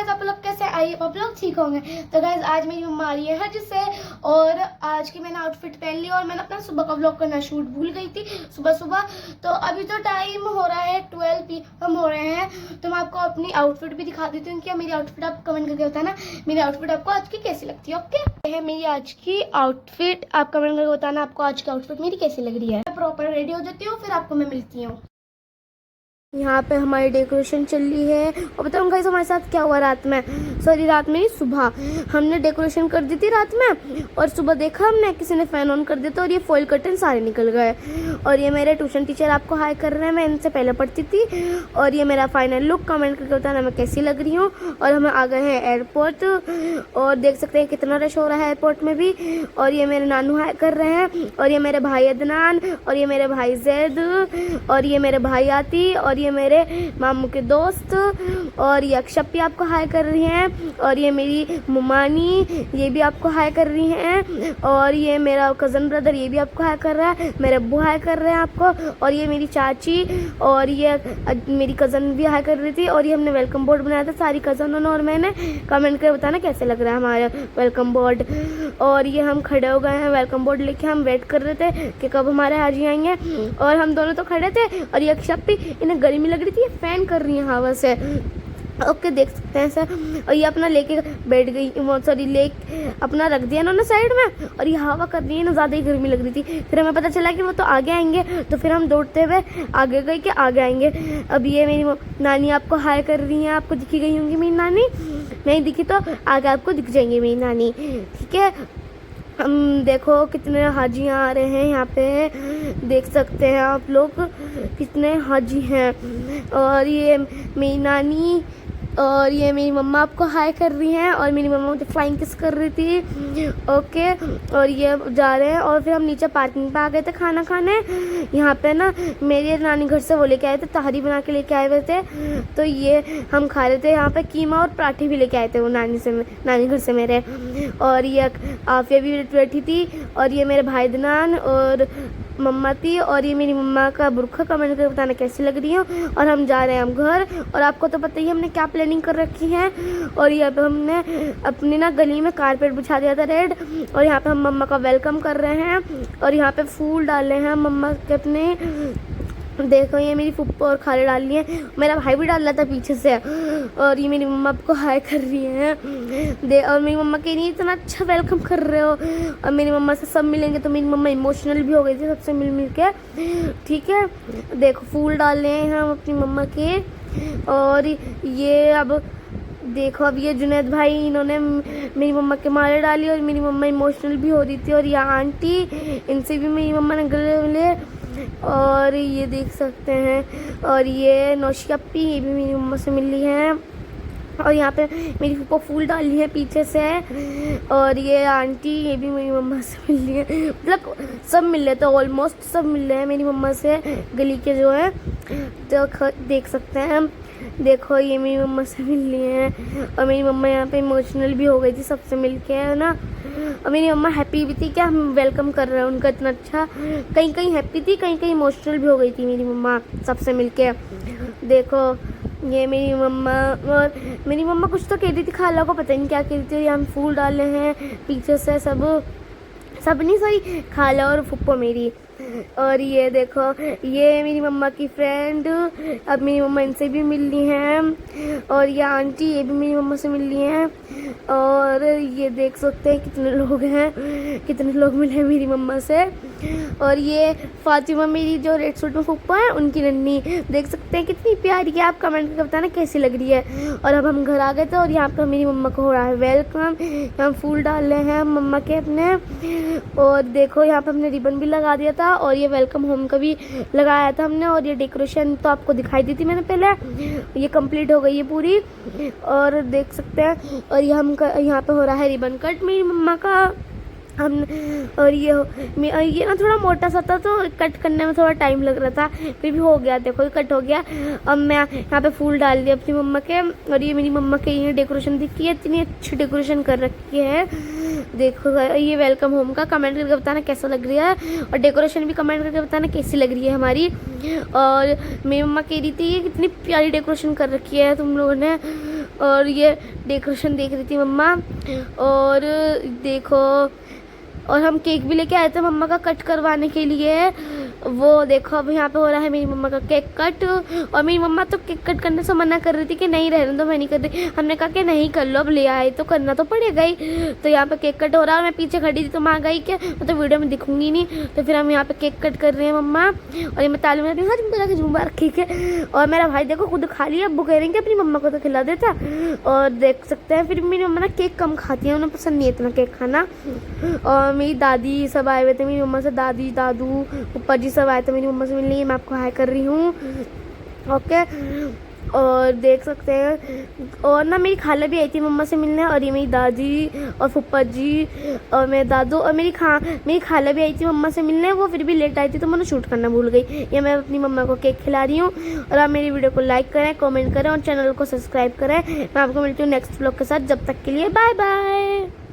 Guys आप लोग कैसे आई, आप लोग ठीक होंगे। तो गाइस आज मेरी मम्मा आ रही है हज से और आज की मैंने आउटफिट पहन ली और मैंने अपना सुबह का व्लॉग करना शूट भूल गई थी सुबह सुबह। तो अभी तो टाइम हो रहा है 12 PM हो रहे हैं। तो मैं आपको अपनी आउटफिट भी दिखा देती हूँ। क्या मेरी आउटफिट आप कमेंट करके बताना मेरी आउटफिट आपको आज की कैसी लगती है। ओके, ये है मेरी आज की आउटफिट, आप कमेंट करके बताना आपको आज की आउटफिट मेरी कैसी लग रही है। मैं प्रॉपर रेडी हो जाती हूँ, फिर आपको मैं मिलती हूँ। यहाँ पे हमारी डेकोरेशन चल रही है और बताऊँ गाइस हमारे साथ क्या हुआ रात में, सॉरी रात में नहीं सुबह, हमने डेकोरेशन कर दी थी रात में और सुबह देखा हमने किसी ने फैन ऑन कर दिया था और ये फॉइल कर्टन सारे निकल गए। और ये मेरे ट्यूशन टीचर आपको हाई कर रहे हैं, मैं इनसे पहले पढ़ती थी। और ये मेरा फाइनल लुक, कमेंट करके बताना मैं कैसी लग रही हूँ। और हम आ गए हैं एयरपोर्ट और देख सकते हैं कितना रश हो रहा है एयरपोर्ट में भी। और ये मेरे नानू हाई कर रहे हैं और ये मेरे भाई अदनान और ये मेरे भाई जैद और ये मेरे भाई आती और ये मेरे मामू के दोस्त और ये अक्षप भी आपको हाई कर रही हैं और ये मेरी मुमानी ये भी आपको हाई कर रही हैं और ये मेरा कज़न ब्रदर ये भी आपको हाई कर रहा है, मेरे अब्बू हाई कर रहे हैं आपको और ये मेरी चाची और ये मेरी कज़न भी हाई कर रही थी। और ये हमने वेलकम बोर्ड बनाया था सारी कज़नों ने और मैंने, कमेंट करके बताना कैसे लग रहा है हमारा वेलकम बोर्ड। और ये हम खड़े हो गए हैं वेलकम बोर्ड लेके, हम वेट कर रहे थे कि कब हमारे हाजी आएंगे और हम दोनों तो खड़े थे। और ये अक्षप भी, इन्हें गर्मी लग रही थी, ये फैन कर रही है हवा से। ओके देख सकते हैं सर। और ये अपना लेके बैठ गई, सॉरी ले अपना रख दिया इन्होंने साइड में और ये हवा कर रही है ना, ज़्यादा ही गर्मी लग रही थी। फिर हमें पता चला कि वो तो आगे आएंगे तो फिर हम दौड़ते हुए आगे गए कि आगे आएंगे। अब ये मेरी नानी आपको हाई कर रही हैं, आपको दिखी गई होंगी मेरी नानी, नहीं दिखी तो आगे आपको दिख जाएंगी मेरी नानी, ठीक है। हम देखो कितने हाजियाँ आ रहे हैं यहाँ पे, देख सकते हैं आप लोग कितने हाजी हैं। और ये मेरी नानी और ये मेरी मम्मा आपको हाई कर रही हैं और मेरी मम्मा मुझे फ्लाइंग किस कर रही थी। ओके, और ये जा रहे हैं और फिर हम नीचे पार्किंग पे आ गए थे खाना खाने। यहाँ पे ना मेरे नानी घर से वो लेके आए थे, तहरी बना के लेके आए हुए थे, तो ये हम खा रहे थे। यहाँ पे कीमा और पराठे भी लेके आए थे वो नानी घर से मेरे। और ये आफिया भी बैठी थी और ये मेरे भाई दनान और मम्मा थी और ये मेरी मम्मा का बुरखा, कमेंट करके बताना कैसी लग रही हो। और हम जा रहे हैं हम घर और आपको तो पता ही हमने क्या प्लानिंग कर रखी है। और यहाँ पे हमने अपनी ना गली में कारपेट बिछा दिया था रेड और यहाँ पे हम मम्मा का वेलकम कर रहे हैं और यहाँ पे फूल डाले हैं मम्मा के अपने। देखो ये मेरी फुप्पो और खाले डाल रही है, मेरा भाई भी डाल रहा था पीछे से। और ये मेरी मम्मा आपको हाई कर रही है और मेरी मम्मा कह रही है इतना अच्छा वेलकम कर रहे हो। और मेरी मम्मा से सब मिलेंगे तो मेरी मम्मा इमोशनल भी हो गई थी सबसे मिल के, ठीक है। देखो फूल डाल रहे हैं हम अपनी मम्मा के। और ये अब देखो अब ये जुनैद भाई, इन्होंने मेरी मम्मा के माले डाली और मेरी मम्मा इमोशनल भी हो रही थी। और यहाँ आंटी, इनसे भी मेरी मम्मा ने गले मिले। और ये देख सकते हैं और ये नौशी अप्पी, ये भी मेरी मम्मा से मिली है। और यहाँ पे मेरी फूफा फूल डाली है पीछे से। और ये आंटी, ये भी मेरी मम्मा से मिल रही है, मतलब सब मिल रहे थे, ऑलमोस्ट सब मिल रहे हैं मेरी मम्मा से गली के जो है। तो देख सकते हैं हम, देखो ये मेरी मम्मा से मिल रही है और मेरी मम्मा यहाँ पे इमोशनल भी हो गई थी सबसे मिलके, है ना। और मेरी मम्मा हैप्पी भी थी कि हम वेलकम कर रहे हैं उनका इतना अच्छा, कहीं कहीं हैप्पी थी कहीं कहीं इमोशनल भी हो गई थी मेरी मम्मा सबसे मिलके। देखो ये मेरी मम्मा, और मेरी मम्मा कुछ तो कह रही थी, खाला को पता नहीं क्या कह रही थी। हम फूल डाले हैं पीछे से सब नहीं, सॉरी खाला और फुप्पो मेरी। और ये देखो ये मेरी मम्मा की फ्रेंड, अब मेरी मम्मा इनसे भी मिल रही हैं। और ये आंटी, ये भी मेरी मम्मा से मिल रही हैं। और ये देख सकते हैं कितने लोग हैं, कितने लोग मिले हैं मेरी मम्मा से। और ये फातिमा मेरी जो रेड सूट में फुप्पा है उनकी नन्नी, देख सकते हैं कितनी प्यारी है, आप कमेंट करके बताना कैसी लग रही है। और अब हम घर आ गए थे और यहाँ पर मेरी मम्मा को हो रहा है वेलकम, हम फूल डाल रहे हैं मम्मा के अपने। और देखो यहाँ पर हमने रिबन भी लगा दिया था और ये वेलकम होम का भी लगाया था हमने। और ये डेकोरेशन तो आपको दिखाई दी थी मैंने पहले, ये कंप्लीट हो गई है पूरी। और देख सकते हैं और ये हम यहाँ पे हो रहा है रिबन कट मेरी मम्मा का हम। और ये ना थोड़ा मोटा सा था तो कट करने में थोड़ा टाइम लग रहा था, फिर भी हो गया, देखो कट हो गया। अब मैं यहाँ पे फूल डाल दिया अपनी मम्मा के। और ये मेरी मम्मा के ये डेकोरेशन दिखी है, इतनी अच्छी डेकोरेशन कर रखी है। देखो ये वेलकम होम का, कमेंट करके बताना कैसा लग रहा है और डेकोरेशन भी कमेंट करके बताना कैसी लग रही है हमारी। और मेरी मम्मा कह रही थी ये कितनी प्यारी डेकोरेशन कर रखी है तुम लोगों ने। और ये डेकोरेशन देख रही थी मम्मा। और देखो, और हम केक भी लेके आए थे मम्मा का कट करवाने के लिए। वो देखो अब यहाँ पे हो रहा है मेरी मम्मा का केक कट। और मेरी मम्मा तो केक कट करने से मना कर रही थी कि नहीं रहने दो, मैं नहीं कर रही। हमने कहा कि नहीं कर लो, अब ले आए तो करना तो पड़ेगा ही। तो यहाँ पे केक कट हो रहा है और मैं पीछे खड़ी थी तो मैं आ गई कि मैं तो वीडियो में दिखूंगी नहीं। तो फिर हम यहाँ पे केक कट कर रहे हैं मम्मा। और ये मैं ताली में हाँ तुम के झूमर ठीक है। और मेरा भाई देखो खुद खा लिया, अब्बू कह रहे हैं कि अपनी मम्मा को तो खिला देता। और देख सकते हैं फिर मेरी मम्मा ना केक कम खाती है, उन्हें पसंद नहीं है इतना केक खाना। और मेरी दादी सब आए हुए थे, मेरी मम्मा से दादी दादू ऊपर जी सब आए थे मेरी मम्मा से मिलने। मैं आपको हाय कर रही हूँ, ओके। और देख सकते हैं, और ना मेरी खाला भी आई थी मम्मा से मिलने। और ये मेरी दादी और फुप्पा जी और मेरे दादू और मेरी खाला भी आई थी मम्मा से मिलने। वो फिर भी लेट आई थी तो मैंने शूट करना भूल गई। ये मैं अपनी मम्मा को केक खिला रही हूँ। और आप मेरी वीडियो को लाइक करें, कमेंट करें और चैनल को सब्सक्राइब करें। मैं आपको मिलती हूँ नेक्स्ट व्लॉग के साथ। जब तक के लिए बाय बाय।